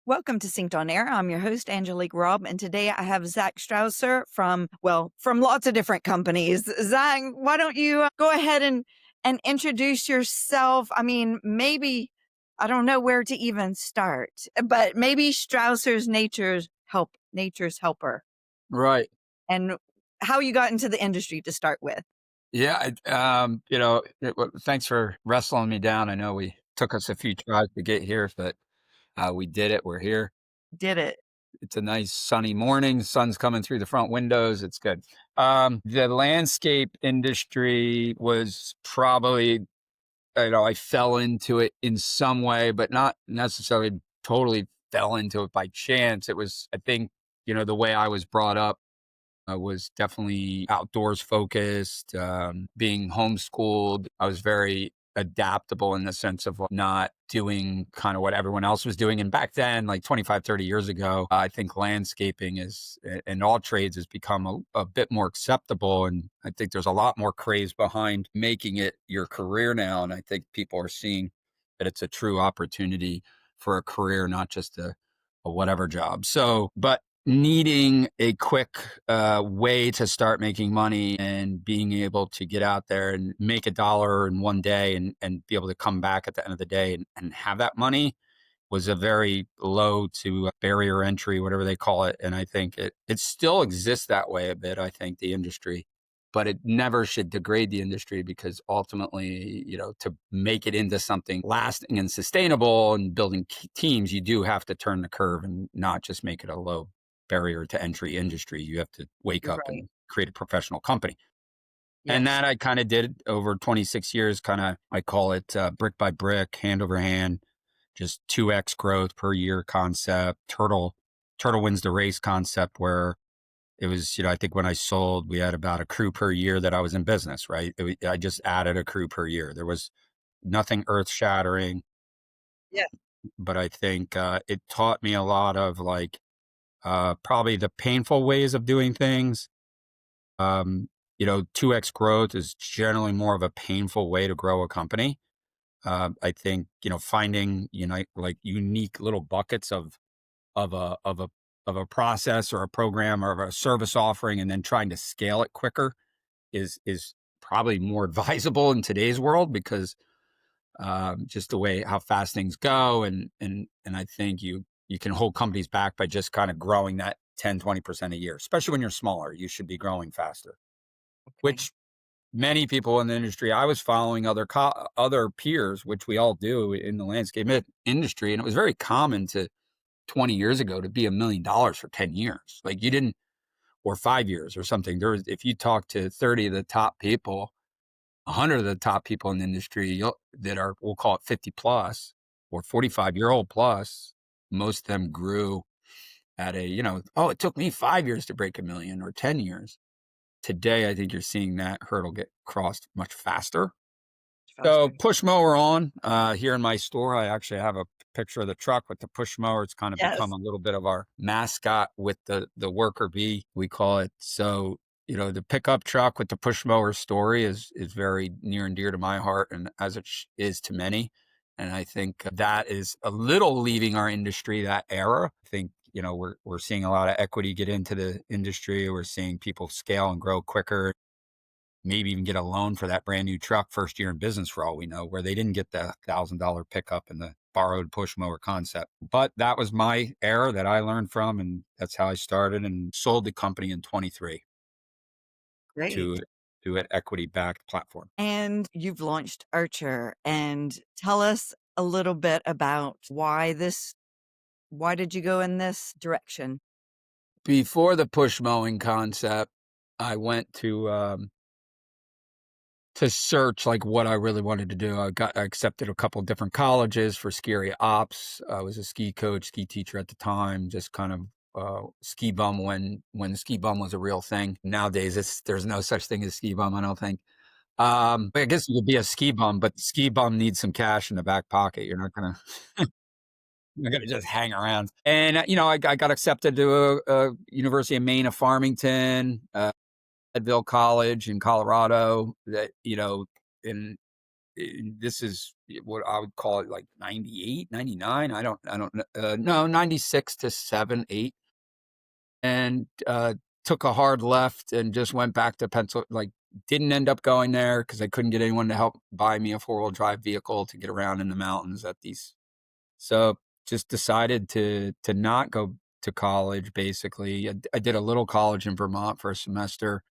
Welcome to Synced on Air. I'm your host, Angelique Robb, and today I have Zech Strauser from lots of different companies. Zach, why don't you go ahead and introduce yourself? I mean, maybe I don't know where to even start, but maybe Strauser's nature's helper, Right. and how you got into the industry to start with. Yeah. Thanks for wrestling me down. I know we took us a few tries to get here, but we did it. We're here. Did it. It's a nice sunny morning. Sun's coming through the front windows. It's good. The landscape industry was probably, I fell into it in some way, but not necessarily totally fell into it by chance. It was, I think, the way I was brought up. I was definitely outdoors focused, being homeschooled. I was very adaptable in the sense of not doing kind of what everyone else was doing. And back then, like 25, 30 years ago, I think landscaping and all trades has become a bit more acceptable. And I think there's a lot more craze behind making it your career now. And I think people are seeing that it's a true opportunity for a career, not just a whatever job. So, but needing a quick way to start making money and being able to get out there and make $1 in one day and be able to come back at the end of the day and have that money was a very low to barrier entry, whatever they call it. And I think it still exists that way a bit, I think, the industry. But it never should degrade the industry because ultimately, to make it into something lasting and sustainable and building teams, you do have to turn the curve and not just make it a low barrier to entry industry. You have to wake up Right. and create a professional company. And Yes. that I kind of did over 26 years, kind of, I call it brick by brick, hand over hand, just 2x growth per year concept, turtle wins the race concept, where it was, I think when I sold, we had about a crew per year that I was in business, right? I just added a crew per year. There was nothing earth shattering, Yeah. but I think it taught me a lot of probably the painful ways of doing things. 2x growth is generally more of a painful way to grow a company. I think, finding, like unique little buckets of a, of a, of a process or a program or a service offering and then trying to scale it quicker is probably more advisable in today's world because just the way how fast things go. And I think you can hold companies back by just kind of growing that 10, 20% a year, especially when you're smaller. You should be growing faster, Okay. which many people in the industry, I was following other peers, which we all do in the landscape industry. And it was very common to 20 years ago to be $1 million for 10 years. Like you didn't, or 5 years or something. If you talk to 30 of the top people, 100 of the top people in the industry that are, we'll call it 50 plus or 45-year-old plus, most of them grew at oh, it took me 5 years to break 1 million or 10 years. Today, I think you're seeing that hurdle get crossed much faster. So Faster. push mower on here in my store. I actually have a picture of the truck with the push mower. It's kind of become Yes. a little bit of our mascot with the worker bee, we call it. So, the pickup truck with the push mower story is very near and dear to my heart, and as it is to many. And I think that is a little leaving our industry, that era. I think, we're seeing a lot of equity get into the industry. We're seeing people scale and grow quicker, maybe even get a loan for that brand new truck first year in business for all we know, where they didn't get the $1,000 pickup and the borrowed push mower concept. But that was my era that I learned from. And that's how I started and sold the company in 23 Great. to, to an equity backed platform. And you've launched Urture, and tell us a little bit about why did you go in this direction? Before the push mowing concept, I went to search like what I really wanted to do. I accepted a couple different colleges for ski area ops. I was a ski coach, ski teacher at the time, just kind of ski bum when ski bum was a real thing. Nowadays, there's no such thing as ski bum, I don't think. But I guess you could be a ski bum, but ski bum needs some cash in the back pocket. You're gonna just hang around. And I got accepted to a University of Maine of Farmington, Edville College in Colorado. That in this is what I would call it, like 98, 99. I don't know. No, 96 to 7, 8. And took a hard left and just went back to Pencil. Like, didn't end up going there because I couldn't get anyone to help buy me a 4-wheel drive vehicle to get around in the mountains at these. So just decided to not go to college. Basically, I did a little college in Vermont for a semester,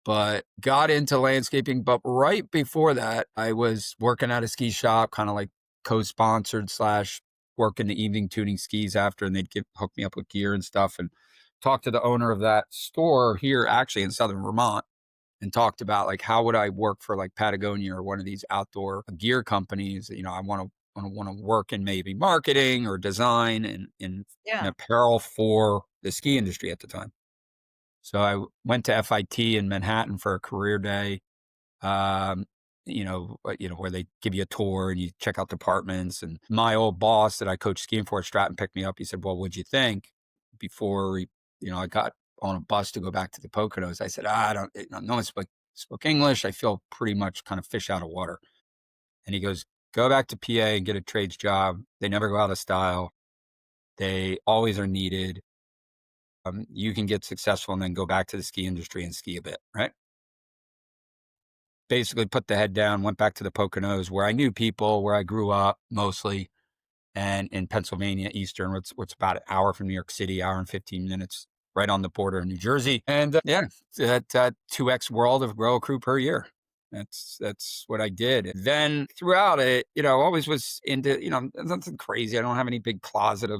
but got into landscaping. But right before that, I was working at a ski shop, kind of like co-sponsored slash working the evening tuning skis after, and they'd hook me up with gear and stuff. And talked to the owner of that store here, actually in Southern Vermont, and talked about like how would I work for like Patagonia or one of these outdoor gear companies. I want to work in maybe marketing or design and in Yeah. apparel for the ski industry at the time. So I went to FIT in Manhattan for a career day, um, where they give you a tour and you check out departments. And my old boss that I coached skiing for at Stratton picked me up. He said, "Well, what'd you think?" Before I got on a bus to go back to the Poconos. I said, "I don't, no one spoke English. I feel pretty much kind of fish out of water." And he goes, "Go back to PA and get a trades job. They never go out of style. They always are needed. You can get successful and then go back to the ski industry and ski a bit, right?" Basically put the head down, went back to the Poconos where I knew people, where I grew up mostly, and in Pennsylvania, Eastern, what's about an hour from New York City, hour and 15 minutes, right on the border of New Jersey. And yeah, that 2X world of grow a crew per year. That's what I did. Then throughout it, always was into, nothing crazy. I don't have any big closet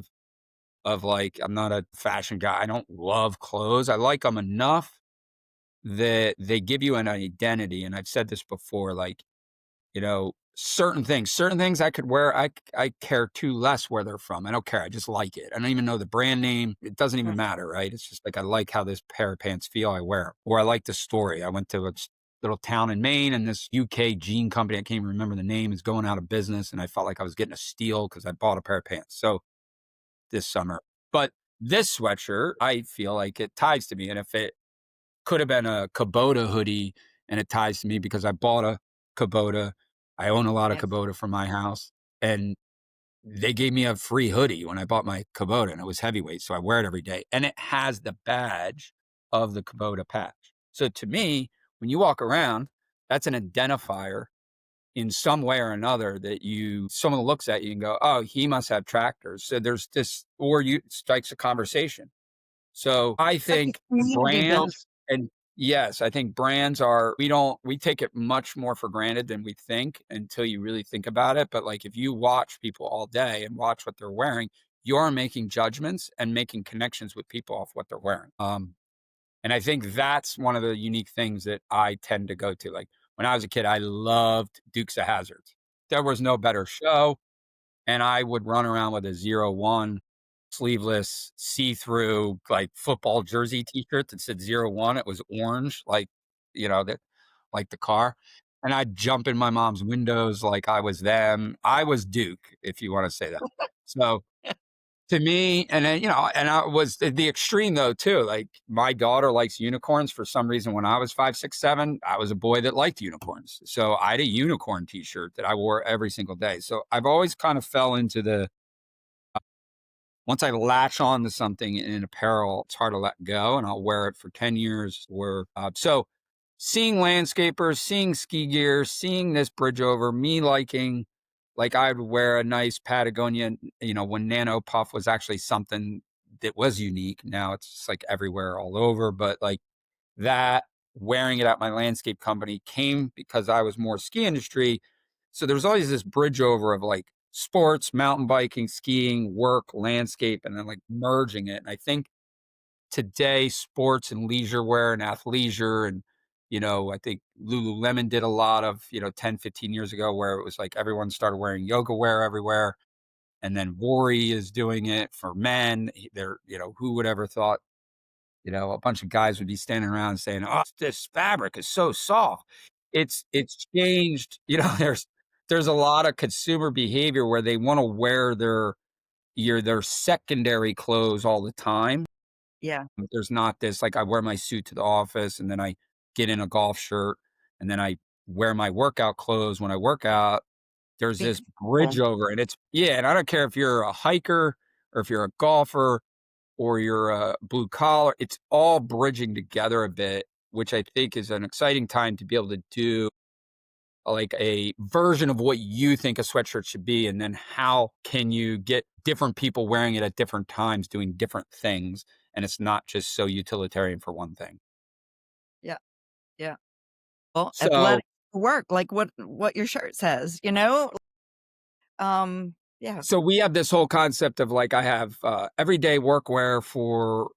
of like, I'm not a fashion guy. I don't love clothes. I like them enough that they give you an identity. And I've said this before, like, certain things I could wear. I care too less where they're from. I don't care. I just like it. I don't even know the brand name. It doesn't even Mhm. matter, right? It's just like, I like how this pair of pants feel. I wear 'em. Or I like the story. I went to a little town in Maine and this UK jean company, I can't even remember the name, is going out of business. And I felt like I was getting a steal because I bought a pair of pants. So this summer, but this sweatshirt, I feel like it ties to me. And if it could have been a Kubota hoodie, and it ties to me because I bought a Kubota. I own a lot of Yes. Kubota from my house, and they gave me a free hoodie when I bought my Kubota, and it was heavyweight, so I wear it every day, and it has the badge of the Kubota patch. So to me, when you walk around, that's an identifier in some way or another that someone looks at you and go, "Oh, he must have tractors." So there's this, or you strikes a conversation. So I Like a think community builder. brands and yes, I think brands are we take it much more for granted than we think until you really think about it. But like if you watch people all day and watch what they're wearing, you're making judgments and making connections with people off what they're wearing. And I think that's one of the unique things that I tend to go to. Like when I was a kid, I loved Dukes of Hazards. There was no better show. And I would run around with a 01 sleeveless, see-through, like, football jersey t-shirt that said 01. It was orange, that like the car, and I'd jump in my mom's windows like I was them. I was Duke, if you wanna say that. So, to me and then, and I was the extreme though too, like, my daughter likes unicorns for some reason. When I was 5, 6, 7, I was a boy that liked unicorns. So, I had a unicorn t-shirt that I wore every single day. So, I've always kind of fell into the once I latch on to something in apparel, it's hard to let go, and I'll wear it for 10 years. So seeing landscapers, seeing ski gear, seeing this bridge over, me liking, like I would wear a nice Patagonia, when Nano Puff was actually something that was unique. Now it's just like everywhere all over, but like that wearing it at my landscape company came because I was more ski industry. So there was always this bridge over of like sports, mountain biking, skiing, work, landscape, and then like merging it. And I think today sports and leisure wear and athleisure and I think Lululemon did a lot of 10, 15 years ago where it was like everyone started wearing yoga wear everywhere. And then Vori is doing it for men. They're, who would ever thought a bunch of guys would be standing around saying, "Oh, this fabric is so soft." It's changed. There's a lot of consumer behavior where they want to wear their secondary clothes all the time. Yeah. There's not this like I wear my suit to the office and then I get in a golf shirt and then I wear my workout clothes when I work out, there's this bridge Beautiful. over, and it's yeah, and I don't care if you're a hiker or if you're a golfer or you're a blue collar, it's all bridging together a bit, which I think is an exciting time to be able to do like a version of what you think a sweatshirt should be. And then how can you get different people wearing it at different times doing different things? And it's not just so utilitarian for one thing. Yeah, yeah. Well, So athletic work, like what your shirt says, you know? Yeah. So we have this whole concept of like I have everyday workwear for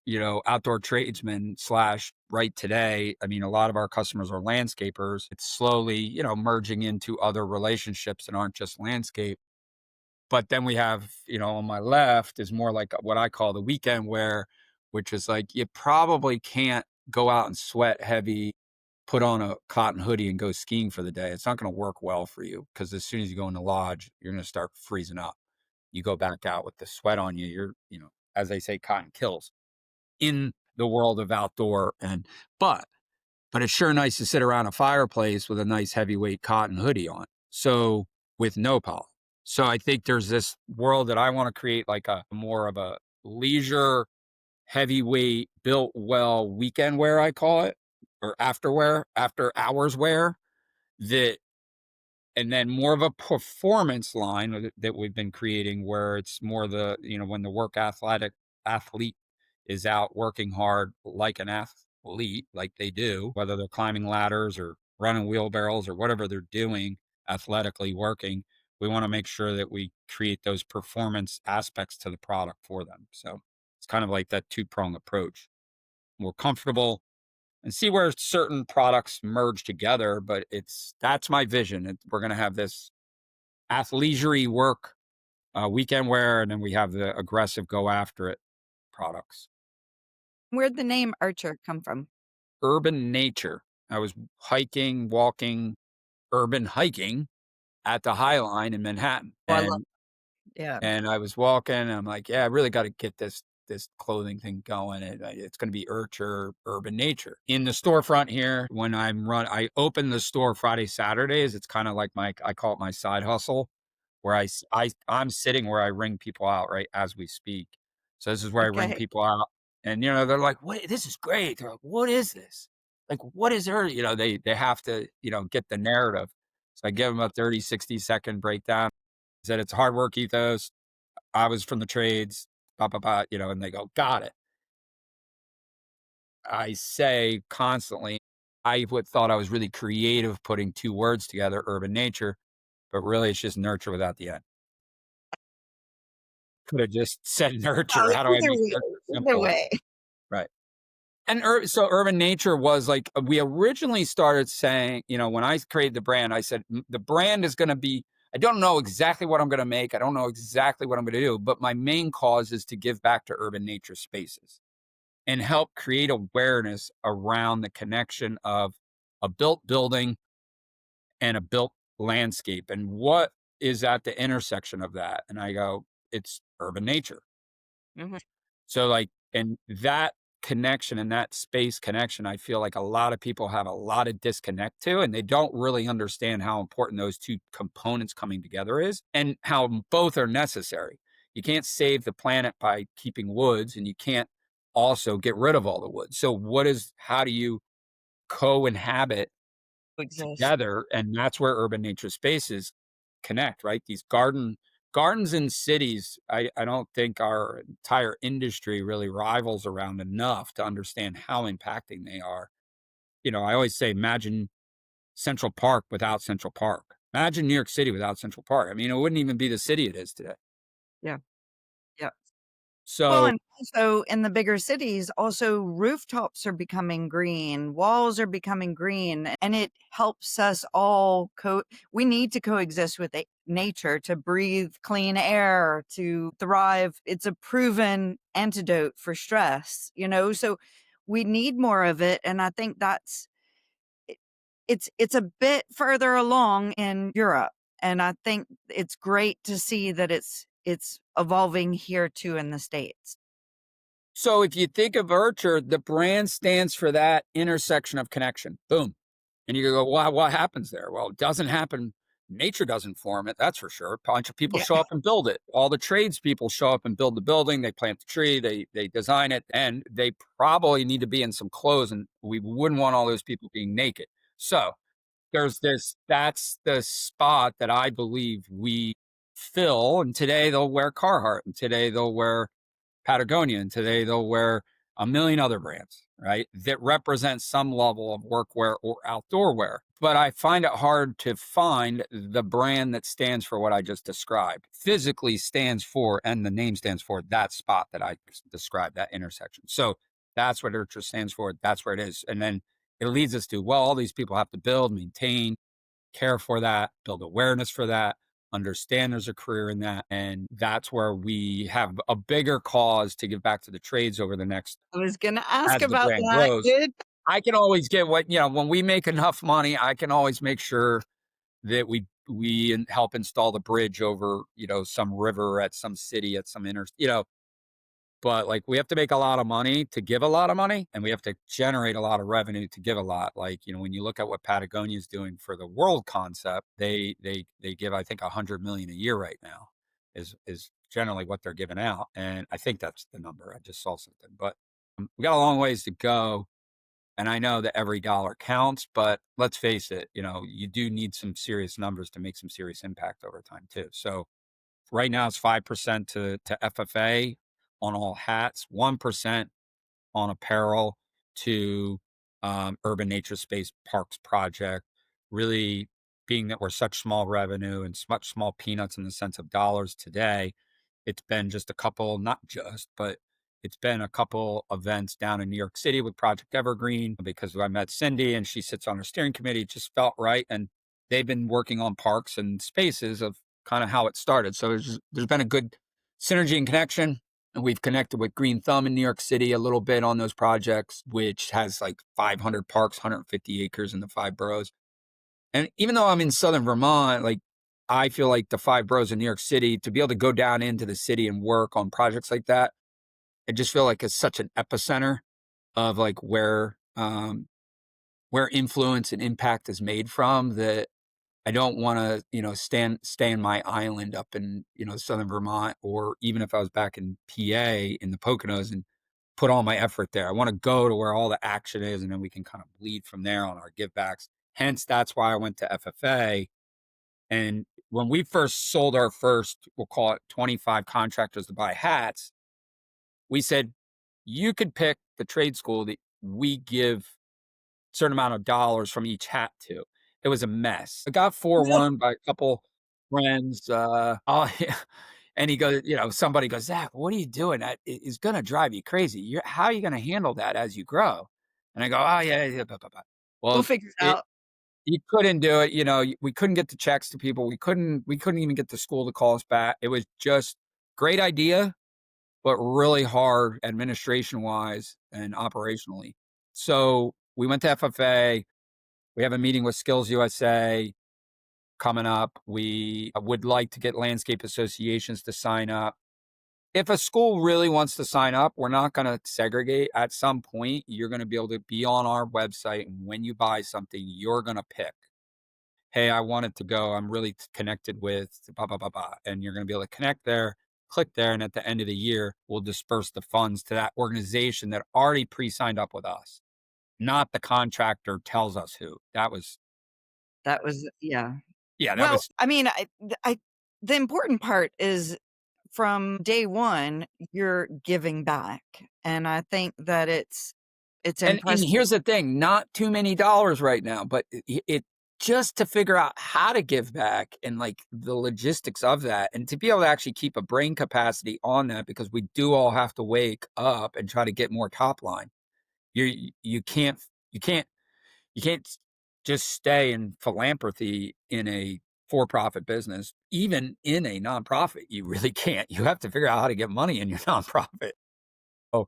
outdoor tradesmen slash right today. I mean, a lot of our customers are landscapers. It's slowly merging into other relationships and aren't just landscape. But then we have on my left is more like what I call the weekend wear, which is like you probably can't go out and sweat heavy, put on a cotton hoodie and go skiing for the day. It's not going to work well for you because as soon as you go in the lodge, you're going to start freezing up. You go back out with the sweat on you, as they say, cotton kills in the world of outdoor. But but it's sure nice to sit around a fireplace with a nice heavyweight cotton hoodie on. So with no pollen. So I think there's this world that I want to create like a more of a leisure, heavyweight, built well weekend wear, I call it, or afterwear, after hours wear that and then more of a performance line that we've been creating where it's more when the athlete is out working hard like an athlete like they do, whether they're climbing ladders or running wheelbarrows or whatever they're doing athletically working, we want to make sure that we create those performance aspects to the product for them. So it's kind of like that two-prong approach, more comfortable and see where certain products merge together. But that's my vision. We're going to have this athleisure work weekend wear, and then we have the aggressive go after it products. Where'd the name Urture come from? Urban nature. I was urban hiking at the High Line in Manhattan, Oh, I love yeah. and I was walking, and I'm like, "Yeah, I really gotta get this clothing thing going, and, it's gonna be Urture Urban Nature." In the storefront here, when I open the store Friday, Saturdays, it's kinda like I call it my side hustle, where I'm sitting where I ring people out right as we speak. So this is where I ring Okay. people out, and, they're like, "Wait, this is great." They're like, "What is this? Like, what is her?" They have to, get the narrative. So I give them a 30, 60-second breakdown. Said it's hard work ethos. I was from the trades, blah, blah, blah, and they go, got it. I say constantly, I would thought I was really creative putting two words together, urban nature, but really it's just nurture without the end. Could have just said nurture. Oh, How do I either make way, nurture either simple? way. Right. And so urban nature was like, we originally started saying, when I created the brand, I said, the brand is going to be, I don't know exactly what I'm going to make. I don't know exactly what I'm going to do, but my main cause is to give back to urban nature spaces and help create awareness around the connection of a built building and a built landscape and what is at the intersection of that. And I go, it's urban nature. Mhm. So like, and that connection and that space connection, I feel like a lot of people have a lot of disconnect to, and they don't really understand how important those two components coming together is and how both are necessary. You can't save the planet by keeping woods, and you can't also get rid of all the wood. So how do you co-inhabit Exist. together? And that's where urban nature spaces connect, right? These gardens in cities, I don't think our entire industry really rivals around enough to understand how impacting they are. I always say, imagine Central Park without Central Park. Imagine New York City without Central Park. I mean, it wouldn't even be the city it is today. Yeah, yeah. Well, So and also in the bigger cities, also rooftops are becoming green, walls are becoming green, and it helps us all we need to coexist with nature to breathe clean air, to thrive. It's a proven antidote for stress, so we need more of it. And I think it- it's a bit further along in Europe. And I think it's great to see that it's evolving here too in the States. so if you think of Urture, the brand stands for that intersection of connection. Boom. And you go, well, what happens there? Well, it doesn't happen. Nature doesn't form it. That's for sure. A bunch of people Yeah. show up and build it. All the tradespeople show up and build the building. They plant the tree. They design it, and they probably need to be in some clothes. And we wouldn't want all those people being naked. So there's this. That's the spot that I believe we fill. And today they'll wear Carhartt, and today they'll wear Patagonia, and today they'll wear a million other brands, right? That represent some level of workwear or outdoor wear. But I find it hard to find the brand that stands for what I just described, physically stands for, and the name stands for that spot that I described, that intersection. So that's what Urture stands for. That's where it is. And then it leads us to, well, all these people have to build, maintain, care for that, build awareness for that, understand there's a career in that. And that's where we have a bigger cause to give back to the trades over the next, I was gonna ask as the about brand that. grows. Good. I can always get what, when we make enough money, I can always make sure that we help install the bridge over, some river at some city at some but like we have to make a lot of money to give a lot of money, and we have to generate a lot of revenue to give a lot. Like, when you look at what Patagonia is doing for the world concept, they give, I think, 100 million a year right now is generally what they're giving out. And I think that's the number. I just saw something, but we got a long ways to go. And I know that every dollar counts, but let's face it, you do need some serious numbers to make some serious impact over time too. So right now it's 5% to FFA on all hats, 1% on apparel to Urban Nature Space Parks Project. Really, being that we're such small revenue and such small peanuts in the sense of dollars today, it's been just a couple, not just, but it's been a couple events down in New York City with Project Evergreen because I met Cindy and she sits on our steering committee. It just felt right. And they've been working on parks and spaces of kind of how it started. So there's been a good synergy and connection. And we've connected with Green Thumb in New York City a little bit on those projects, which has like 500 parks, 150 acres in the 5 boroughs. And even though I'm in Southern Vermont, like I feel like the 5 boroughs in New York City, to be able to go down into the city and work on projects like that, I just feel like it's such an epicenter of like where influence and impact is made from, that I don't want to, stay in my island up in, Southern Vermont, or even if I was back in PA in the Poconos and put all my effort there. I want to go to where all the action is, and then we can kind of bleed from there on our givebacks. Hence, that's why I went to FFA. And when we first sold our first, we'll call it 25 contractors to buy hats, we said, you could pick the trade school that we give certain amount of dollars from each hat to. It was a mess. I got No. forewarned by a couple friends. Oh, yeah. And he goes, somebody goes, Zach, what are you doing? That is going to drive you crazy. How are you going to handle that as you grow? And I go, oh, yeah, yeah, blah, blah, blah. We'll Well, figure it it, out. you couldn't do it. We couldn't get the checks to people. We couldn't even get the school to call us back. It was just great idea, but really hard administration wise and operationally. So we went to FFA. We have a meeting with Skills USA coming up. We would like to get landscape associations to sign up. If a school really wants to sign up, we're not going to segregate. At some point, you're going to be able to be on our website. And when you buy something, you're going to pick, hey, I want it to go. I'm really connected with blah, blah, blah, blah. And you're going to be able to connect there, click there. And at the end of the year, we'll disperse the funds to that organization that already pre-signed up with us, not the contractor tells us who. That was, yeah. Yeah, that Well, was, I mean, the important part is from day one, you're giving back, and I think that it's and impressive. here's the thing, not too many dollars right now, but it just to figure out how to give back and like the logistics of that, and to be able to actually keep a brain capacity on that, because we do all have to wake up and try to get more top line. You can't you can't you can't just stay in philanthropy in a for-profit business, even in a nonprofit. You really can't. You have to figure out how to get money in your nonprofit. Oh,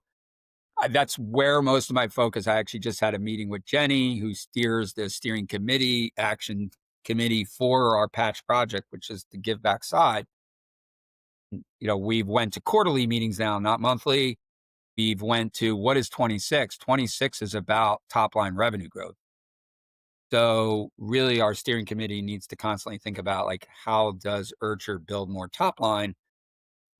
that's where most of my focus. I actually just had a meeting with Jenny, who steers the steering committee action committee for our patch project, which is the give back side. We've went to quarterly meetings now, not monthly. We've went to, what is 26? 26 is about top line revenue growth. So really our steering committee needs to constantly think about like how does Urture build more top line,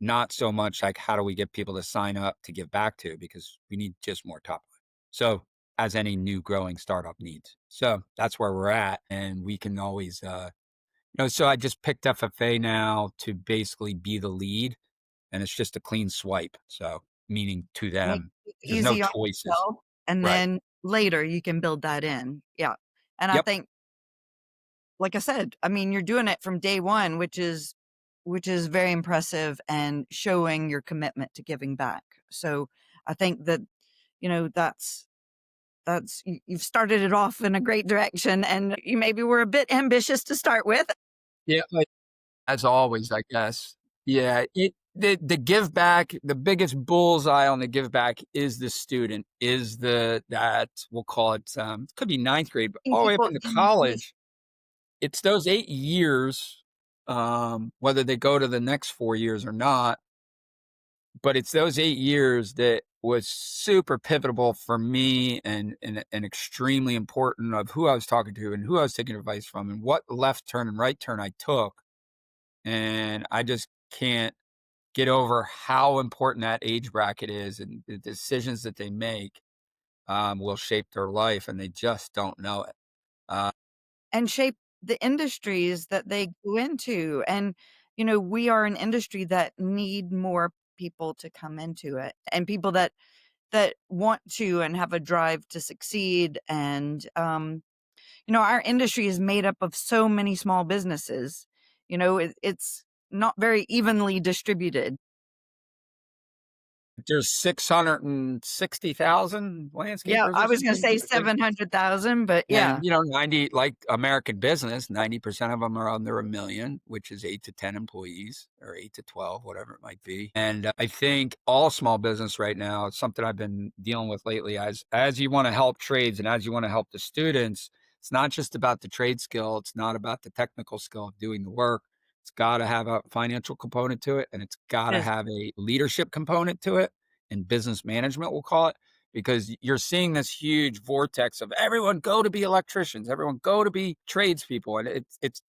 not so much like how do we get people to sign up to give back to because we need just more top line. So as any new growing startup needs. So that's where we're at. And we can always so I just picked FFA now to basically be the lead and it's just a clean swipe. So meaning to Make them, it there's no easy on choices. yourself, and Right. then later you can build that in. Yeah. And I Yep. think, like I said, I mean, you're doing it from day one, which is very impressive and showing your commitment to giving back. So I think that, you've started it off in a great direction, and you maybe were a bit ambitious to start with. Yeah. As always, I guess. Yeah, the give back, the biggest bullseye on the give back is the student, is that we'll call it, could be ninth grade, but Seeing all the way up people into in place. college. It's those 8 years, whether they go to the next 4 years or not, but it's those 8 years that was super pivotal for me and extremely important of who I was talking to and who I was taking advice from and what left turn and right turn I took, and I just can't get over how important that age bracket is and the decisions that they make will shape their life and they just don't know it. Uh, And shape the industries that they go into. And, we are an industry that need more people to come into it, and people that want to and have a drive to succeed. And, our industry is made up of so many small businesses. It's not very evenly distributed. there's 660,000 Yeah, landscapers or I was gonna something. say 700,000, but yeah, And, 90 like American business, 90% of them are under 1,000,000, which is 8 to 10 employees or 8 to 12, whatever it might be. And I think all small business right now, it's something I've been dealing with lately as you wanna help trades and as you wanna help the students, it's not just about the trade skill, it's not about the technical skill of doing the work. It's gotta have a financial component to it, and it's gotta yes. have a leadership component to it, and business management, we'll call it, because you're seeing this huge vortex of everyone go to be electricians, everyone go to be tradespeople, and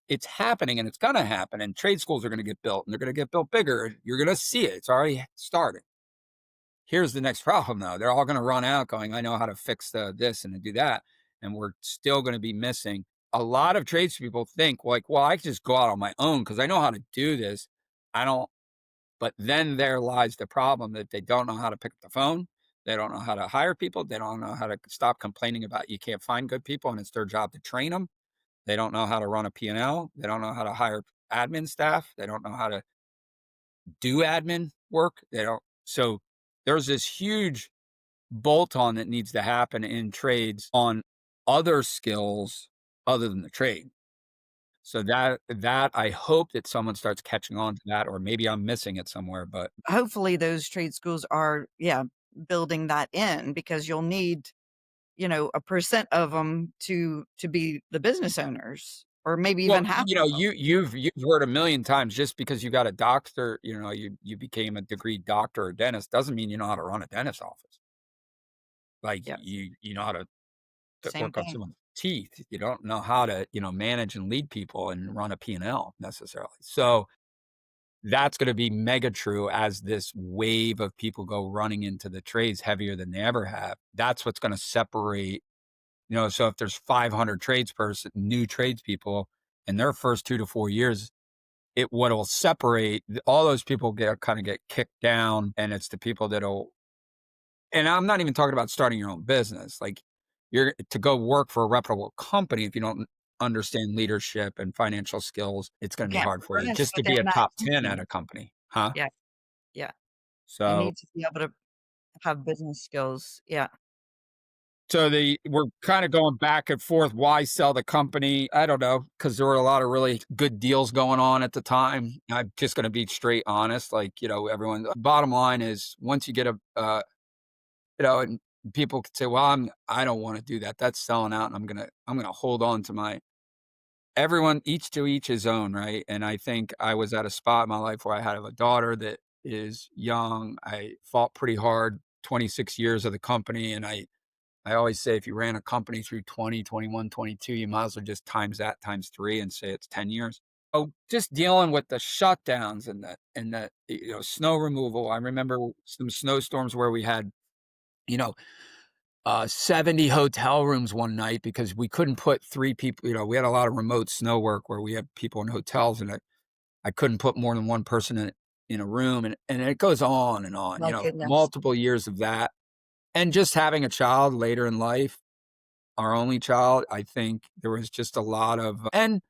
it's happening, and it's gonna happen, and trade schools are gonna get built, and they're gonna get built bigger. And you're gonna see it; it's already started. Here's the next problem, though: they're all gonna run out, going, "I know how to fix this and to do that," and we're still gonna be missing. A lot of tradespeople think like, "Well, I can just go out on my own because I know how to do this. I don't." But then there lies the problem that they don't know how to pick up the phone. They don't know how to hire people. They don't know how to stop complaining about you can't find good people and it's their job to train them. They don't know how to run a P&L. They don't know how to hire admin staff. They don't know how to do admin work. They don't. So there's this huge bolt on that needs to happen in trades on other skills other than the trade. So that I hope that someone starts catching on to that, or maybe I'm missing it somewhere, but Hopefully those trade schools are, yeah, building that in, because you'll need, a percent of them to be the business owners, or maybe well, even half of them. you've heard a million times just because you got a doctor, you became a degree doctor or dentist doesn't mean you know how to run a dentist office. Like Yes, you know how to same work on thing. someone's teeth. You don't know how to, manage and lead people and run a P&L necessarily. So that's going to be mega true as this wave of people go running into the trades heavier than they ever have. That's what's going to separate. So if there's 500 new tradespeople in their first 2 to 4 years, what will separate all those people get kicked down, and it's the people that'll. And I'm not even talking about starting your own business. Like you're to go work for a reputable company if you don't understand leadership and financial skills, it's going You to be can't hard for you progress just to be within a that top 10 at company. a company, huh? Yeah, yeah. You So need to be able to have business skills. Yeah. we're kind of going back and forth. Why sell the company? I don't know, because there were a lot of really good deals going on at the time. I'm just going to be straight honest. Like, everyone, bottom line is once you get and people could say, well, I don't want to do that. That's selling out. And I'm going to hold on to everyone, each to each his own. Right. And I think I was at a spot in my life where I had a daughter that is young. I fought pretty hard 26 years of the company and I always say if you ran a company through 20, 21, 22, you might as well just times that times 3 and say it's 10 years. Oh, just dealing with the shutdowns and the, snow removal. I remember some snowstorms where we had, you know, 70 hotel rooms one night because we couldn't put 3 people, we had a lot of remote snow work where we had people in hotels, and I couldn't put more than one person in a room, and it goes on and on, My goodness. multiple years of that. And just having a child later in life, our only child, I think there was just a lot of, and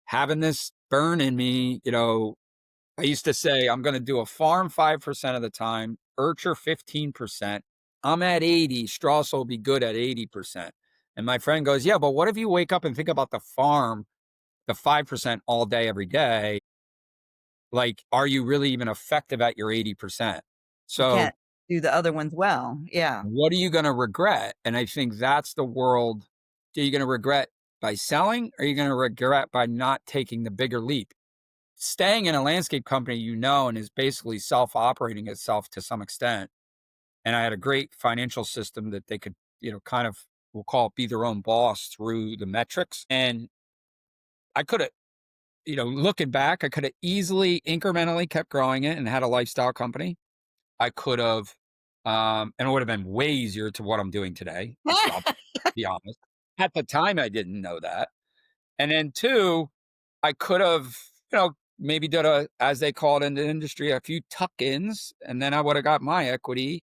having this burn in me, I used to say I'm going to do a farm 5% of the time, Urture 15%. I'm at 80. Strauss will be good at 80%. And my friend goes, yeah, but what if you wake up and think about the farm, the 5% all day, every day? Like, are you really even effective at your 80%? You So can't do the other ones well. Yeah. what are you going to regret? And I think that's the world. Are you going to regret by selling? Or are you going to regret by not taking the bigger leap? Staying in a landscape company, and is basically self-operating itself to some extent. And I had a great financial system that they could, kind of, we'll call it, be their own boss through the metrics. And I could have, looking back, I could have easily incrementally kept growing it and had a lifestyle company. I could have, and it would have been way easier to what I'm doing today. I'll be honest. At the time, I didn't know that. And then two, I could have, maybe did as they call it in the industry, a few tuck-ins, and then I would have got my equity,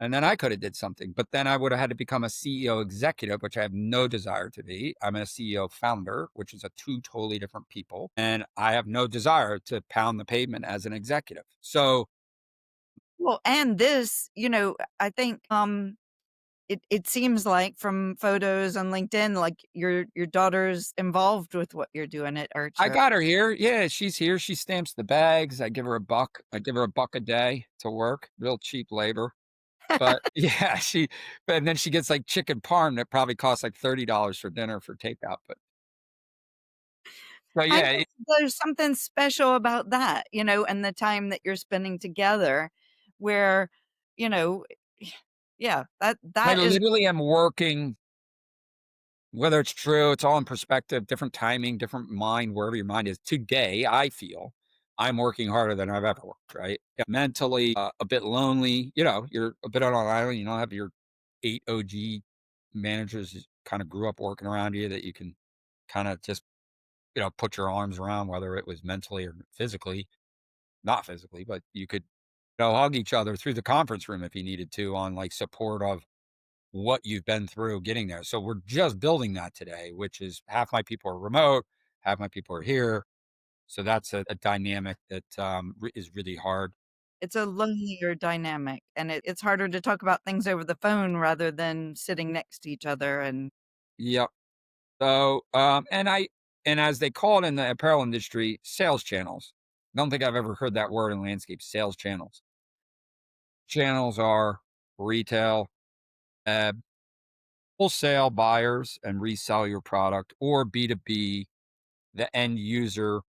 and then I could have did something. But then I would have had to become a CEO executive, which I have no desire to be. I'm a CEO founder, which is a two totally different people, and I have no desire to pound the pavement as an executive. So Well, and this, I think, it seems like from photos on LinkedIn, like your daughter's involved with what you're doing at I Urture. got her here. Yeah, she's here. She stamps the bags. I give her a buck. I give her a buck a day to work. Real cheap labor. But yeah, and then she gets like chicken parm that probably costs like $30 for dinner for takeout. But I yeah, think there's something special about that, and the time that you're spending together where, you know, yeah, I that is literally am working, whether it's true, it's all in perspective, different timing, different mind, wherever your mind is. Today, I feel I'm working harder than I've ever worked, right? Yeah, mentally, a bit lonely. You're a bit on an island. You don't have your 8 OG managers that kind of grew up working around you that you can kind of just, put your arms around, whether it was mentally or physically, not physically, but you could, hug each other through the conference room if you needed to on like support of what you've been through getting there. So we're just building that today, which is half my people are remote, half my people are here. So that's a dynamic that is really hard. it's a lonelier dynamic, and it's harder to talk about things over the phone rather than sitting next to each other, and Yep. So, and as they call it in the apparel industry, sales channels. I don't think I've ever heard that word in landscape. Sales channels. Channels are retail, uh, wholesale buyers and resell your product, or B2B, the end user.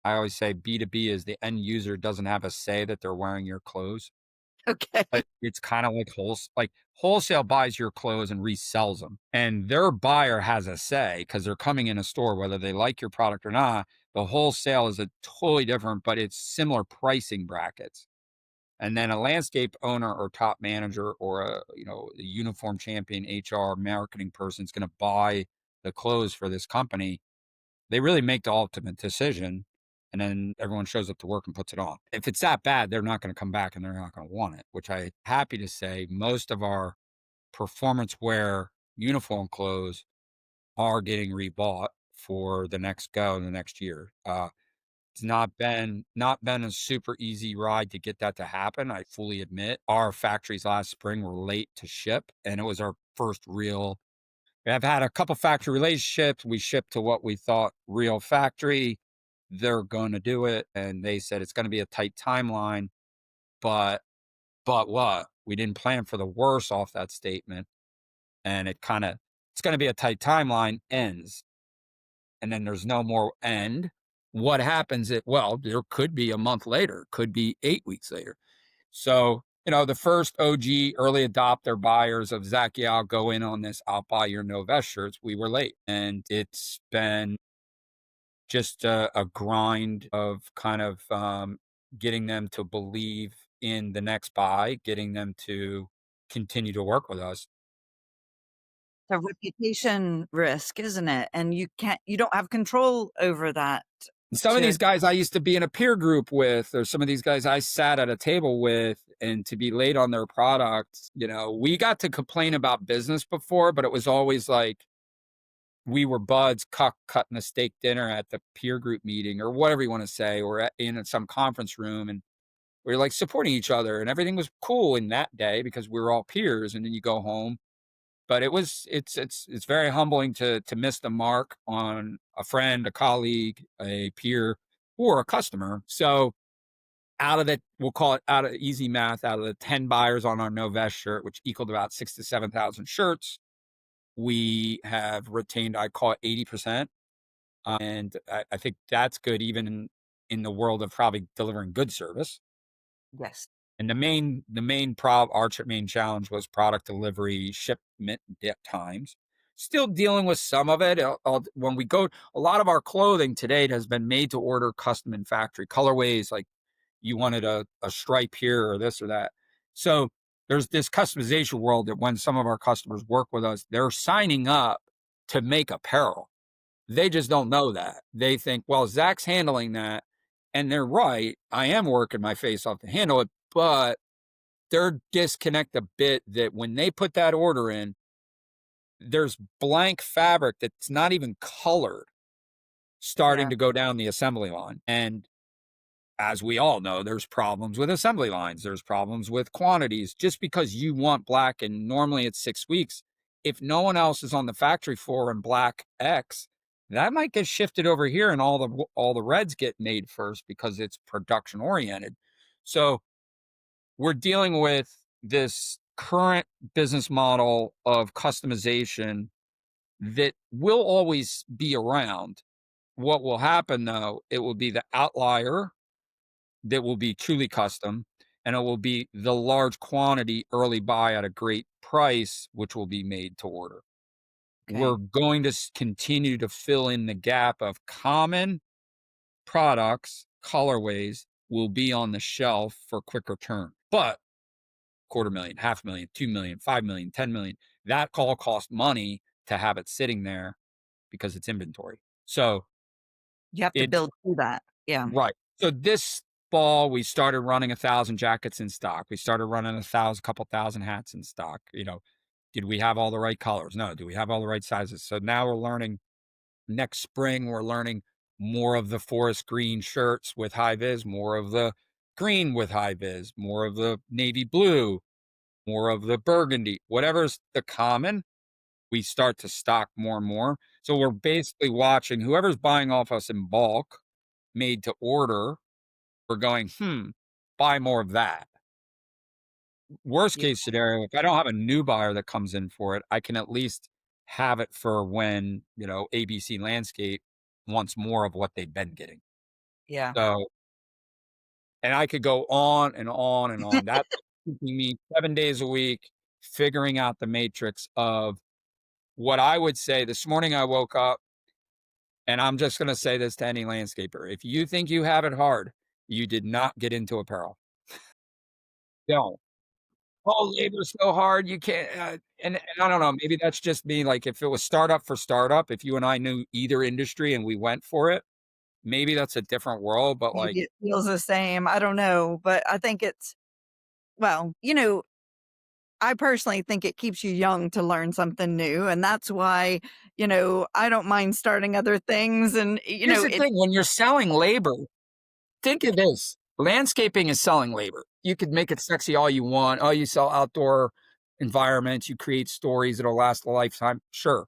I always say B2B is the end user doesn't have a say that they're wearing your clothes, okay. but it's kind of like wholesale buys your clothes and resells them. And their buyer has a say because they're coming in a store, whether they like your product or not. The wholesale is a totally different, but it's similar pricing brackets. And then a landscape owner or top manager or a uniform champion HR marketing person is going to buy the clothes for this company. They really make the ultimate decision, and then everyone shows up to work and puts it on. If it's that bad, they're not gonna come back and they're not gonna want it, which I'm happy to say most of our performance wear uniform clothes are getting rebought for the next go in the next year. It's not been a super easy ride to get that to happen, I fully admit. Our factories last spring were late to ship, and it was our first real. I've had a couple factory relationships. We shipped to what we thought real factory. They're going to do it. And they said it's going to be a tight timeline. But, but what? We didn't plan for the worst off that statement. And it's going to be a tight timeline, ends. And then there's no more end. What happens? Well, there could be a month later, could be 8 weeks later. So The first OG early adopter buyers of Zach, yeah, I'll go in on this. I'll buy your no vest shirts. We were late, and it's been just a grind of kind of getting them to believe in the next buy, getting them to continue to work with us. A reputation risk, isn't it? And you don't have control over that Some of to these guys I used to be in a peer group with, or some of these guys I sat at a table with, and to be late on their products, we got to complain about business before, but it was always like we were buds cutting a steak dinner at the peer group meeting or whatever you want to say, or in some conference room. And we were like supporting each other, and everything was cool in that day because we were all peers. And then you go home. But it's very humbling to miss the mark on a friend, a colleague, a peer, or a customer. So out of the, we'll call it out of easy math, out of the 10 buyers on our no vest shirt, which equaled about 6 to 7,000 shirts, we have retained, I call it 80%. And I think that's good, even in the world of probably delivering good service. yes. And our main challenge was product delivery, shipment times. Still dealing with some of it. When we go, a lot of our clothing today has been made to order, custom in factory colorways. Like you wanted a stripe here or this or that. So there's this customization world that when some of our customers work with us, they're signing up to make apparel. They just don't know that. They think, well, Zach's handling that. And they're right. I am working my face off to handle it, but they're disconnect a bit that when they put that order in, there's blank fabric that's not even colored starting Yeah. to go down the assembly line. And as we all know, there's problems with assembly lines. There's problems with quantities. Just because you want black and normally it's 6 weeks, if no one else is on the factory floor in black X, that might get shifted over here and all the reds get made first because it's production oriented. So we're dealing with this current business model of customization that will always be around. What will happen though, it will be the outlier that will be truly custom, and it will be the large quantity early buy at a great price, which will be made to order. We're Okay. going to continue to fill in the gap of common products, colorways will be on the shelf for quicker turn. But quarter million, half a million, 2 million, 5 million, 10 million, that all costs money to have it sitting there because it's inventory. So You have to it's build through that. Yeah. right. So this fall, we started running 1,000 jackets in stock. We started running couple thousand hats in stock. Did we have all the right colors? No. Do we have all the right sizes? So now we're learning. Next spring, we're learning more of the forest green shirts with high vis, more of the green with high vis, more of the navy blue, more of the burgundy, whatever's the common, we start to stock more and more. So we're basically watching whoever's buying off us in bulk, made to order. We're going, buy more of that. Worst Yeah. case scenario, if I don't have a new buyer that comes in for it, I can at least have it for when, ABC Landscape wants more of what they've been getting. Yeah. So, and I could go on and on and on. That's keeping me 7 days a week, figuring out the matrix of what I would say. This morning I woke up, and I'm just going to say this to any landscaper. If you think you have it hard, you did not get into apparel. Don't. Oh, labor's so hard, you can't, and I don't know, maybe that's just me, like, if it was startup for startup, if you and I knew either industry and we went for it, maybe that's a different world, but, like, Maybe it feels the same. I don't know, but I think it's well, I personally think it keeps you young to learn something new, and that's why, I don't mind starting other things and, here's the it thing, when you're selling labor, think of this, landscaping is selling labor. You could make it sexy all you want. Oh, you sell outdoor environments, you create stories that'll last a lifetime, sure.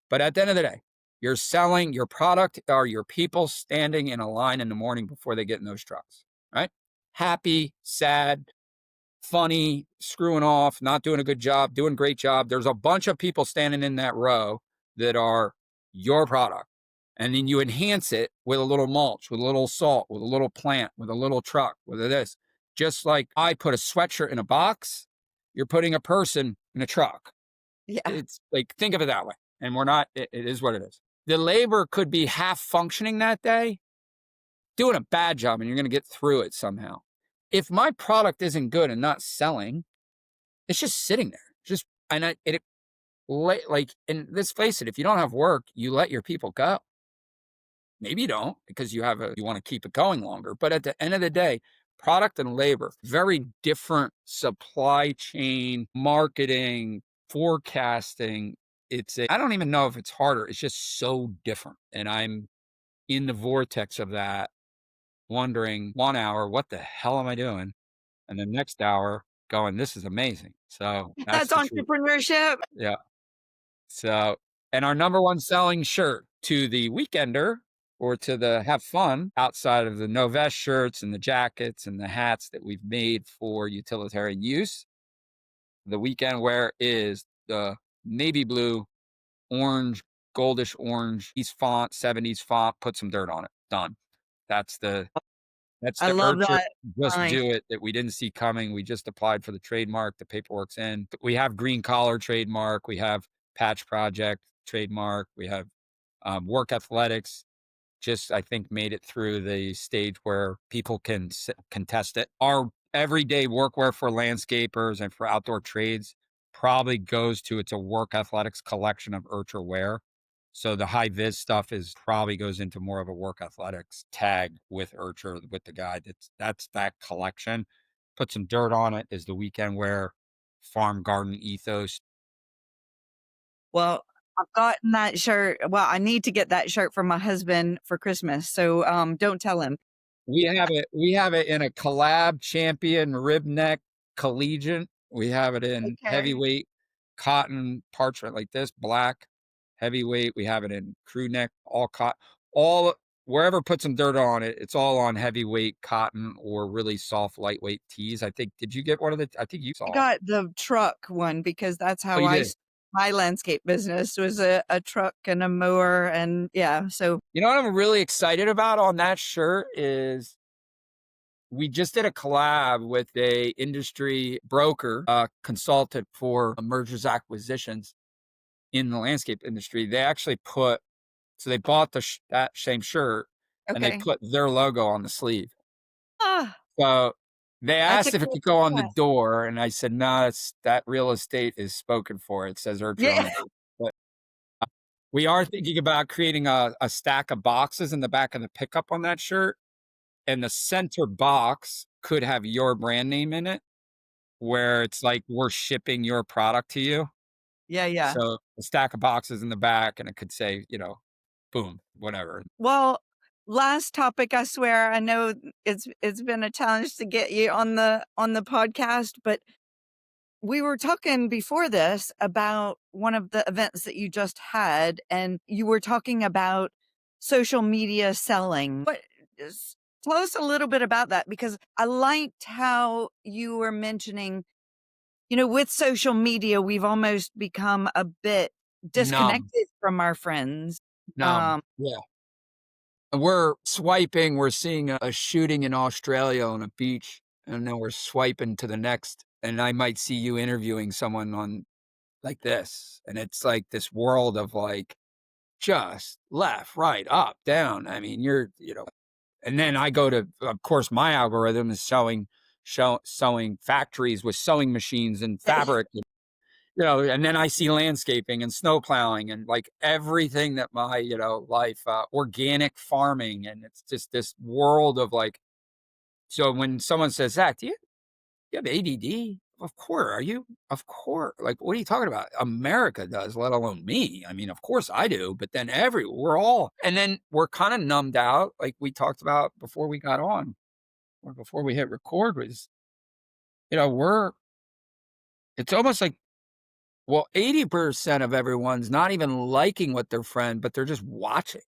But at the end of the day, you're selling your product or your people standing in a line in the morning before they get in those trucks, right? Happy, sad, funny, screwing off, not doing a good job, doing a great job. There's a bunch of people standing in that row that are your product. And then you enhance it with a little mulch, with a little salt, with a little plant, with a little truck, with this. Just like I put a sweatshirt in a box, you're putting a person in a truck. Yeah. It's like, think of it that way. And we're not, it is what it is. The labor could be half functioning that day, doing a bad job, and you're going to get through it somehow. If my product isn't good and not selling, it's just sitting there. Just, and like, and let's face it, if you don't have work, you let your people go. Maybe you don't because you want to keep it going longer. But at the end of the day, product and labor, very different supply chain, marketing, forecasting. I don't even know if it's harder. It's just so different. And I'm in the vortex of that, wondering 1 hour, what the hell am I doing? And the next hour going, this is amazing. So that's That's the truth. entrepreneurship. Yeah. So, and our number one selling shirt to the weekender or to the have fun outside of the no vest shirts and the jackets and the hats that we've made for utilitarian use, the weekend wear is the navy blue, orange, goldish orange, East font, 70s font, put some dirt on it. Done. That's the that's I the love Urture that. just Nice. do it that we didn't see coming. We just applied for the trademark. The paperwork's in. We have green collar trademark. We have patch project trademark. We have work athletics. Just I think made it through the stage where people can contest it. Our everyday workwear for landscapers and for outdoor trades probably goes to it's a work athletics collection of Urture wear. So the high vis stuff is probably goes into more of a work athletics tag with Urture with the guy. That's that collection. Put some dirt on it is the weekend wear, farm garden ethos. Well, I've gotten that shirt. Well, I need to get that shirt for my husband for Christmas. So don't tell him. We have it in a collab champion rib neck collegiate. We have it in Okay. heavyweight cotton parchment like this, black heavyweight. We have it in crew neck, all cotton, all wherever put some dirt on it. It's all on heavyweight cotton or really soft, lightweight tees. I think. Did you get one of the? I think you I saw. got the truck one because that's Oh, how you did. my landscape business was a truck and a mower. And yeah, so You know what I'm really excited about on that shirt is we just did a collab with a industry broker, consultant for mergers acquisitions in the landscape industry. They actually so they bought that same shirt and they okay. put their logo on the sleeve. Ah, So they that's a asked if it cool could go on the success. door, and I said, "No, it's that real estate is spoken for. It says Urture on Yeah. the door." But we are thinking about creating a stack of boxes in the back of the pickup on that shirt, and the center box could have your brand name in it, where it's like we're shipping your product to you. Yeah, yeah. So a stack of boxes in the back, and it could say, boom, whatever. Well, last topic, I swear, I know it's been a challenge to get you on the podcast, but we were talking before this about one of the events that you just had, and you were talking about social media selling. Tell us a little bit about that because I liked how you were mentioning, with social media, we've almost become a bit Numb, disconnected from our friends. numb. Um, Yeah. We're swiping, we're seeing a shooting in Australia on a beach, and then we're swiping to the next. And I might see you interviewing someone on like this. And it's like this world of like just left, right, up, down. I mean, and then I go to, of course, my algorithm is sewing factories with sewing machines and fabric, and then I see landscaping and snow plowing and like everything that my, life, organic farming. And it's just this world of like, so when someone says, Zach, do you have ADD? Of course. Are you? Of course. Like, what are you talking about? America does, let alone me. I mean, of course I do, but then and then we're kind of numbed out. Like we talked about before we got on or before we hit record was, you know, we're, it's almost like, well, 80% of everyone's not even liking what their friend, but they're just watching.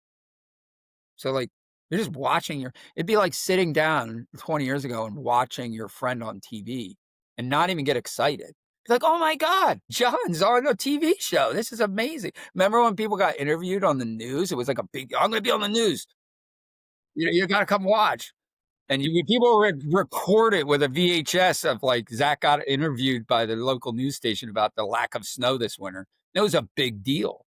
So like, you're just watching it'd be like sitting down 20 years ago and watching your friend on TV and not even get excited. Be like, oh my God, John's on a TV show. This is amazing. Remember when people got interviewed on the news? It was like I'm going to be on the news. You got to come watch. And people would record it with a VHS of like Zach got interviewed by the local news station about the lack of snow this winter. It was a big deal.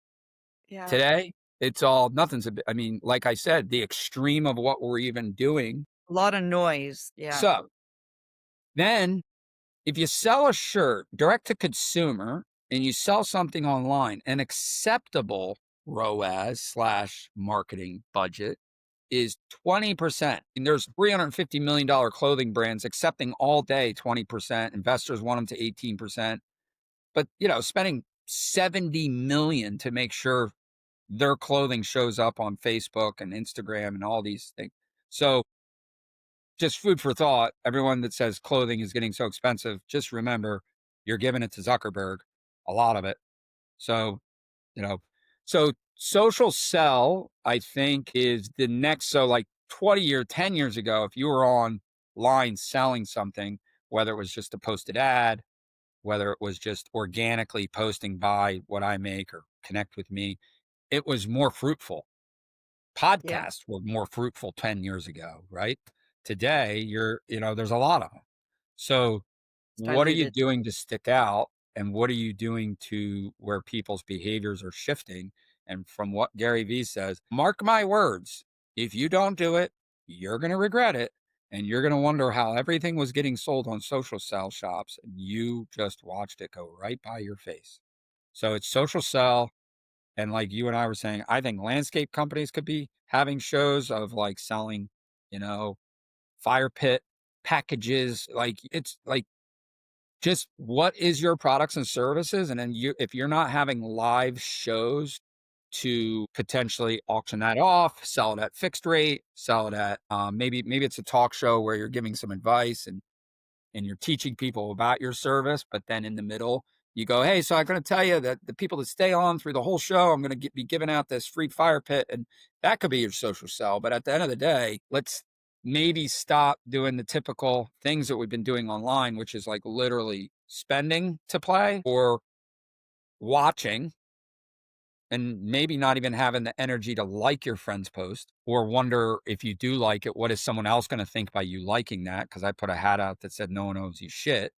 Yeah. Today, it's all nothing's I mean, like I said, the extreme of what we're even doing. A lot of noise. Yeah. So then if you sell a shirt direct to consumer and you sell something online, an acceptable ROAS slash marketing budget is 20%. And there's $350 million clothing brands accepting all day 20%. Investors want them to 18%. But spending 70 million to make sure their clothing shows up on Facebook and Instagram and all these things. So just food for thought. Everyone that says clothing is getting so expensive, just remember you're giving it to Zuckerberg, a lot of it. So, you know, so social sell, I think, is the next. So, like 10 years ago, if you were online selling something, whether it was just a posted ad, whether it was just organically posting buy what I make or connect with me, it was more fruitful. Yeah. Podcasts were more fruitful 10 years ago, right? Today, there's a lot of them. So, It's what are you diluted. doing to stick out? And what are you doing to where people's behaviors are shifting? And from what Gary Vee says, mark my words, if you don't do it, you're going to regret it. And you're going to wonder how everything was getting sold on social sell shops. And you just watched it go right by your face. So, it's social sell. And like you and I were saying, I think landscape companies could be having shows of like selling, you know, fire pit packages. Like it's like just what is your products and services? And then if you're not having live shows to potentially auction that off, sell it at fixed rate, sell it at maybe it's a talk show where you're giving some advice and you're teaching people about your service, but then in the middle, you go, hey, so I'm going to tell you that the people that stay on through the whole show, I'm going to be giving out this free fire pit. And that could be your social sell. But at the end of the day, let's maybe stop doing the typical things that we've been doing online, which is like literally spending to play or watching and maybe not even having the energy to like your friend's post or wonder if you do like it, what is someone else going to think by you liking that? Because I put a hat out that said no one owes you shit.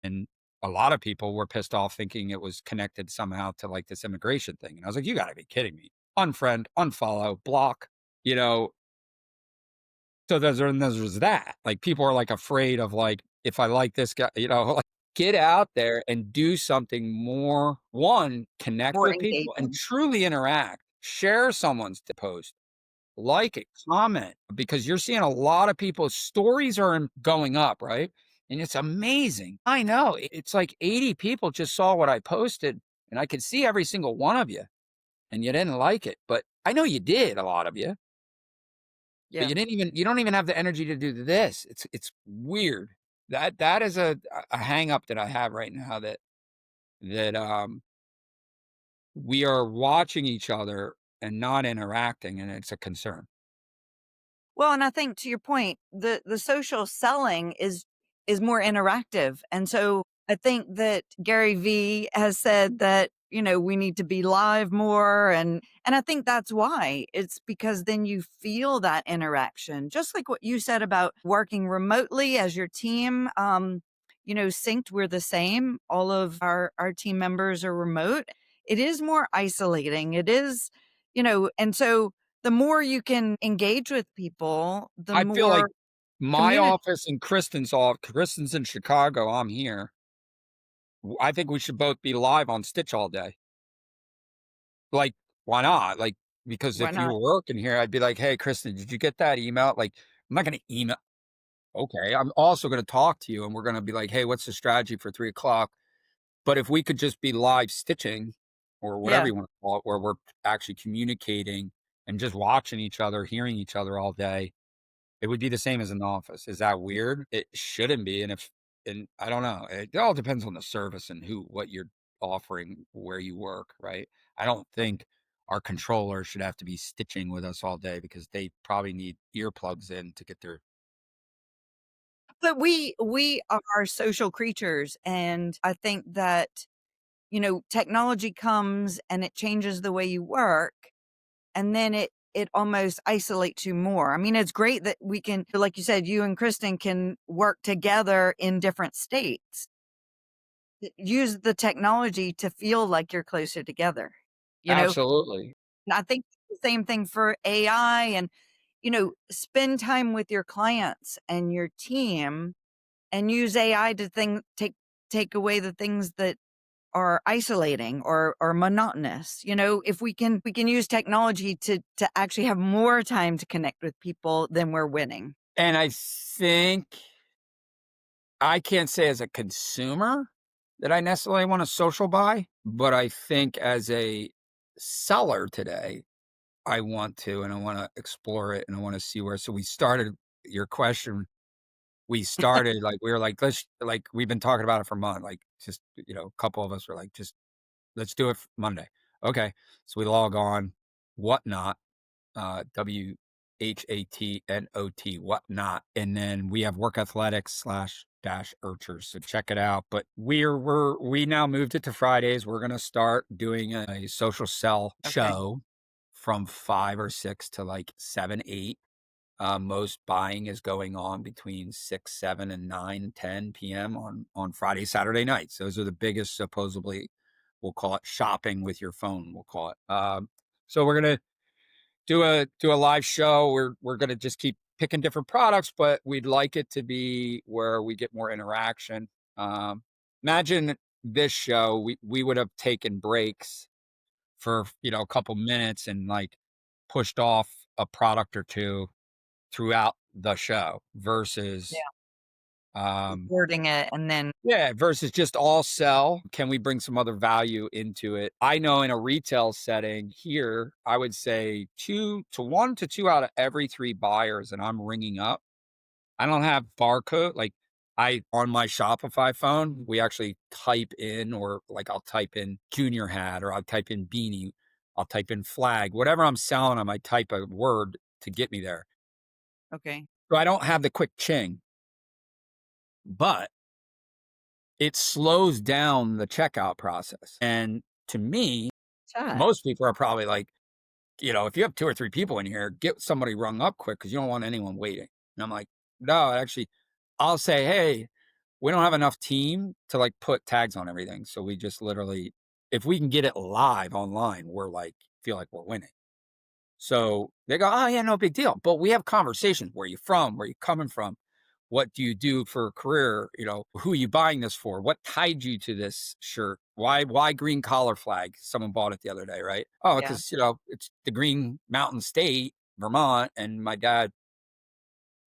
And a lot of people were pissed off thinking it was connected somehow to like this immigration thing. And I was like, you got to be kidding me. Unfriend, unfollow, block, you know. So there's that. Like people are like afraid of like, if I like this guy, like get out there and do something more. One, connect More with people and engaging. truly interact. Share someone's post, like it, comment, because you're seeing a lot of people's stories are going up, right? And it's amazing. I know it's like 80 people just saw what I posted, and I could see every single one of you, and you didn't like it, but I know you did, a lot of you, but Yeah. you don't even have the energy to do this. It's weird. That is a hang up that I have right now that we are watching each other and not interacting, and it's a concern. Well, and I think to your point, the social selling is more interactive. And so I think that Gary Vee has said that, we need to be live more and I think that's why. It's because then you feel that interaction. Just like what you said about working remotely as your team synced, we're the same. All of our team members are remote. It is more isolating. It is, and so the more you can engage with people, the I feel like more my community. office and Kristen's in Chicago, I'm here. I think we should both be live on Stitch all day. Like, why not? Like, because Why if you not? were working here, I'd be like, "Hey, Kristen, did you get that email?" Like, I'm not gonna email. Okay, I'm also gonna talk to you, and we're gonna be like, "Hey, what's the strategy for 3 o'clock?" But if we could just be live stitching or whatever Yeah. you want to call it, where we're actually communicating and just watching each other, hearing each other all day, it would be the same as an office. Is that weird? It shouldn't be, and I don't know. It all depends on the service and what you're offering where you work, right? I don't think our controller should have to be stitching with us all day because they probably need earplugs in to get their But we are social creatures, and I think that, technology comes and it changes the way you work, and then it almost isolates you more. I mean, it's great that we can, like you said, you and Kristen can work together in different states. Use the technology to feel like you're closer together, you know? Absolutely. And I think the same thing for AI and, spend time with your clients and your team and use AI to take away the things that are isolating or monotonous. If we can use technology to actually have more time to connect with people, then we're winning. And I think I can't say as a consumer that I necessarily want a social buy, but I think as a seller today, I want to, and I want to explore it and I want to see where. So we started your question. We started like, we were like, let's like, we've been talking about it for a month. Like, just, a couple of us were like, just let's do it Monday. Okay. So we log on, whatnot, WHATNOT, whatnot. And then we have work athletics slash dash Urture. So check it out. But we now moved it to Fridays. We're gonna start doing a social sell Okay. show from 5 or 6 to like 7, 8. Most buying is going on between 6, 7, and 9, 10 p.m. on Friday, Saturday nights. Those are the biggest, supposedly, we'll call it shopping with your phone. We'll call it. So we're gonna do a live show. We're gonna just keep picking different products, but we'd like it to be where we get more interaction. Um, Imagine this show. We would have taken breaks for a couple minutes and like pushed off a product or two throughout the show versus Yeah. um Recording it and then yeah, versus just all sell. Can we bring some other value into it? I know in a retail setting here, I would say 1 to 2 out of every 3 buyers that I'm ringing up. I don't have barcode. Like, I on my Shopify phone, we actually type in, or like I'll type in junior hat, or I'll type in beanie, I'll type in flag, whatever I'm selling them, I type a word to get me there. okay. So I don't have the quick ching, but it slows down the checkout process. And to me, Chat. most people are probably like, if you have 2 or 3 people in here, get somebody rung up quick because you don't want anyone waiting. And I'm like, no, actually, I'll say, hey, we don't have enough team to like put tags on everything. So we just literally, if we can get it live online, we're like, feel like we're winning. So they go, oh yeah, no big deal. But we have conversations. Where you from? Where you coming from? What do you do for a career? Who are you buying this for? What tied you to this shirt? Why green collar flag? Someone bought it the other day, right? Oh, Yeah. because it's the Green Mountain State, Vermont, and my dad.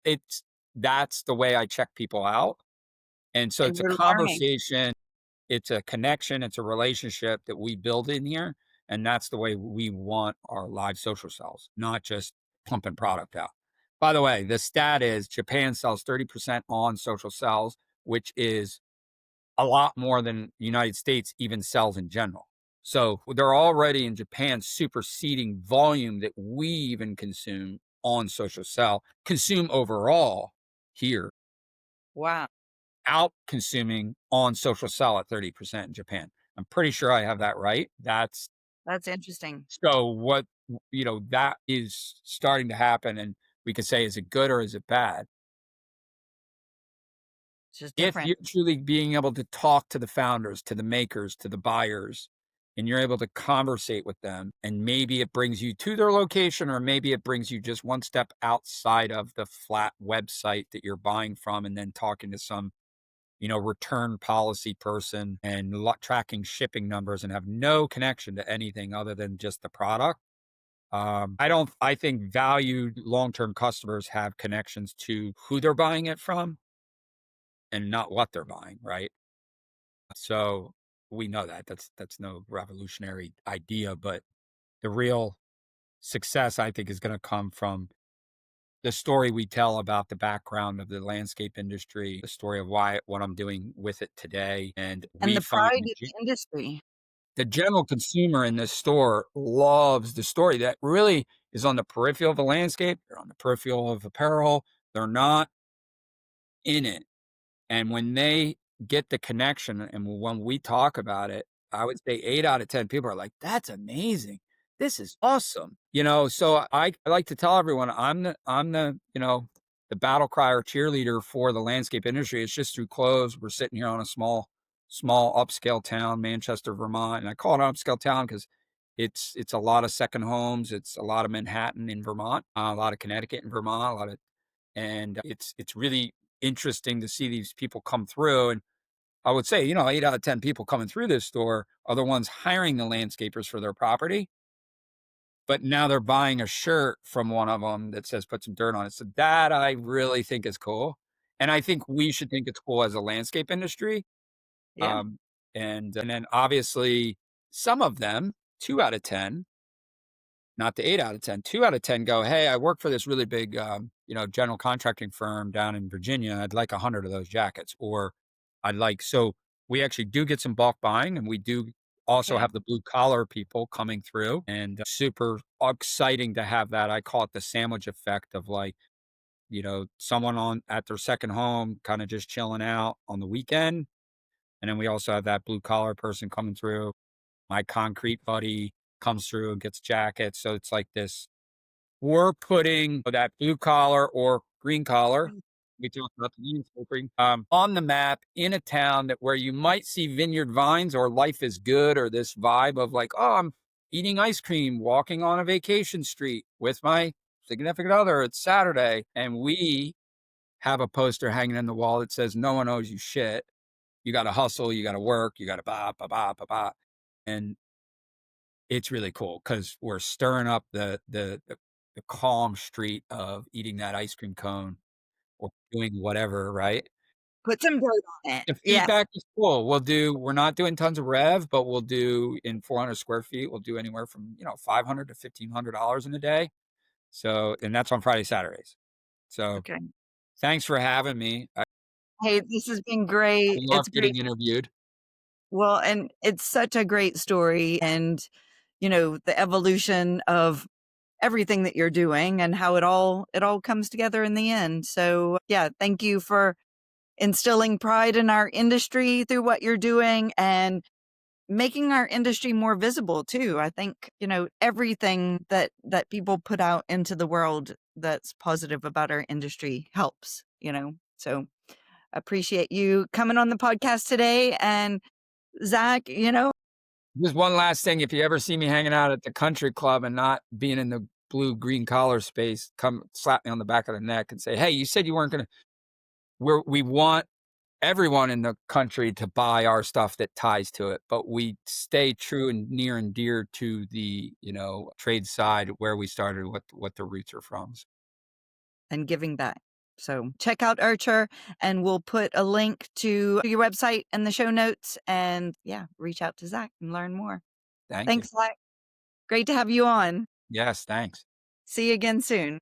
It's That's the way I check people out. And so And it's a you're learning. conversation, it's a connection, it's a relationship that we build in here. And that's the way we want our live social selves, not just pumping product out. By the way, the stat is Japan sells 30% on social sells, which is a lot more than the United States even sells in general. So they're already in Japan superseding volume that we even consume on social sell, consume overall here, Wow. out consuming on social sell at 30% in Japan. I'm pretty sure I have that right. That's That's interesting. so what, that is starting to happen. And we can say, is it good or is it bad? It's just If different. you're truly being able to talk to the founders, to the makers, to the buyers, and you're able to conversate with them, and maybe it brings you to their location, or maybe it brings you just one step outside of the flat website that you're buying from, and then talking to some return policy person and tracking shipping numbers and have no connection to anything other than just the product. I think valued long-term customers have connections to who they're buying it from and not what they're buying, right? So we know that that's no revolutionary idea, but the real success, I think, is going to come from the story we tell about the background of the landscape industry, the story of what I'm doing with it today. And And we the find pride in the industry. the general consumer in this store loves the story that really is on the peripheral of the landscape. They're on the peripheral of apparel. They're not in it. And when they get the connection and when we talk about it, I would say 8 out of 10 people are like, that's amazing. this is awesome. So I like to tell everyone I'm the, the battle cry or cheerleader for the landscape industry. It's just through clothes. We're sitting here on a small upscale town, Manchester, Vermont. And I call it an upscale town because it's a lot of second homes. It's a lot of Manhattan in Vermont, a lot of Connecticut in Vermont, and it's really interesting to see these people come through. And I would say, 8 out of 10 people coming through this store are the ones hiring the landscapers for their property, but now they're buying a shirt from one of them that says "Put some dirt on it." So that I really think is cool, and I think we should think it's cool as a landscape industry. Yeah. Um, and then obviously some of them, 2 out of 10, not the 8 out of 10, 2 out of 10 go, "Hey, I work for this really big, general contracting firm down in Virginia. I'd like 100 of those jackets," or so we actually do get some bulk buying, and we do also Okay. have the blue collar people coming through, and super exciting to have that. I call it the sandwich effect of, like, someone on at their second home, kind of just chilling out on the weekend. And then we also have that blue collar person coming through. My concrete buddy comes through and gets jackets. So it's like this, we're putting that blue collar or green collar, Mm. we talked about the landscaping, on the map in a town that where you might see vineyard vines or life is good, or this vibe of like, oh, I'm eating ice cream, walking on a vacation street with my significant other. It's Saturday. And we have a poster hanging in the wall that says, no one owes you shit. You got to hustle, you got to work, you got to ba, ba, ba, ba, ba. And it's really cool because we're stirring up the calm street of eating that ice cream cone or doing whatever, right? Put some dirt on it. The Yeah. feedback is cool. We're not doing tons of rev, but we'll do in 400 square feet, we'll do anywhere from, 500 to $1,500 in a day. So, and that's on Friday, Saturdays. So Okay. thanks for having me. I Hey, this has been great. love It's great. getting interviewed. Well, and it's such a great story and, the evolution of everything that you're doing and how it all comes together in the end. So, yeah, thank you for instilling pride in our industry through what you're doing and making our industry more visible too. I think, everything that people put out into the world that's positive about our industry helps. So, appreciate you coming on the podcast today and Zach, Just one last thing, if you ever see me hanging out at the country club and not being in the blue green collar space, come slap me on the back of the neck and say, "Hey, you said you weren't gonna." We want everyone in the country to buy our stuff that ties to it, but we stay true and near and dear to the, trade side where we started, what the roots are from. and giving back. So check out Urture and we'll put a link to your website in the show notes and yeah, reach out to Zach and learn more. Thank you. Thanks, Zach. Great to have you on. Yes, thanks. See you again soon.